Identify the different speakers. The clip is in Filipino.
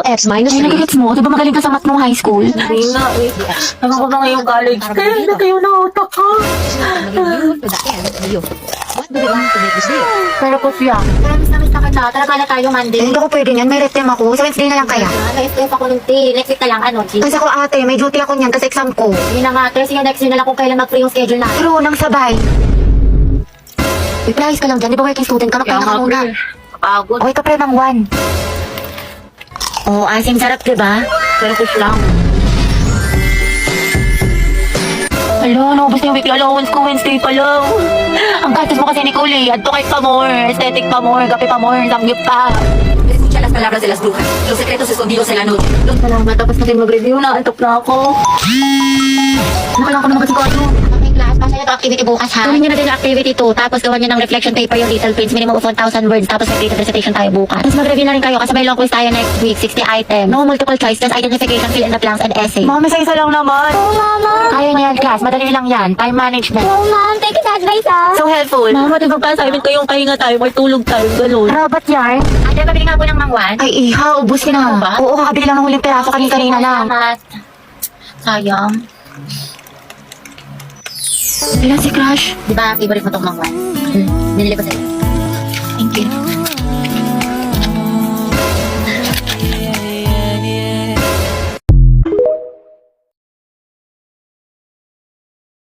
Speaker 1: 2x minus
Speaker 2: Ay,
Speaker 1: 3.
Speaker 2: nag-gets mo? Di ba magaling ka sa math nung high school?
Speaker 3: Hindi nga eh. Ewan ko na ngayong college. Kaya na kayo na utak ka.
Speaker 1: To the n u. What do we want to make this deal?
Speaker 3: Pero po siya.
Speaker 2: Promise na miss na kita. Talaga na tayo Monday.
Speaker 4: Hindi ako pwede niyan. May rest time ako. Sa Wednesday na lang kaya.
Speaker 2: Na-FF ako ng T. Next week na lang, ano, G.
Speaker 4: Kasi ako ate, may duty ako niyan kasi exam ko.
Speaker 2: Hindi na nga, Tess, yung next year na lang kung kailan mag-free yung schedule na.
Speaker 4: Pero nang sabay. Reply ka lang dyan. Di ba working student ka?
Speaker 3: Kaya
Speaker 4: Magpahinga ka
Speaker 3: nga
Speaker 4: muna.
Speaker 3: pre. Pagod.
Speaker 4: Okay ka pre ng 1. Oh, asim sarap diba?
Speaker 3: Pero push lang.
Speaker 2: Hala, naubos na yung weekly allowance ko Wednesday pa lang. Ang gastos mo kasi, Nicole, advocate pa more, aesthetic pa more, gapi pa more, samgyup pa.
Speaker 5: Escucha las palabras de las brujas, los secretos escondidos en la noche.
Speaker 2: Salamat, tapos na din mag-review na, antok na ako. Nakailangan ko naman kasi kado. Okay, class, pasa nyo ito activity bukas ha. Gawin nyo na din yung activity 2, tapos gawan nyo ng reflection paper yung little prints, minimum of 1,000 words, tapos may creative recitation tayo bukas. Tapos mag-review na rin kayo kasi may long quiz tayo next week, 60 items. No multiple choice, just identification, fill in the blanks, and essay.
Speaker 3: Mami, sa isa lang naman.
Speaker 2: Oh, mama. Kaya niya yan, class, madali lang yan, time management.
Speaker 3: Oh, ma'am, thank you sa advice ah. So helpful. Mama, di ba pa assignment ko yung pahinga tayo, may tulog tayo, ganun.
Speaker 2: Robot yarn. Ate, pabili nga po ng mangwan.
Speaker 4: Ay iha, ubus ka na.
Speaker 2: ba?
Speaker 4: Oo, kakabili lang ng huling peraso kanina lang.
Speaker 2: Salamat. Sayang.
Speaker 4: Ilan si Crush?
Speaker 2: Di ba favorite mo tong mangwan? Binili ko sa'yo.
Speaker 4: Thank you.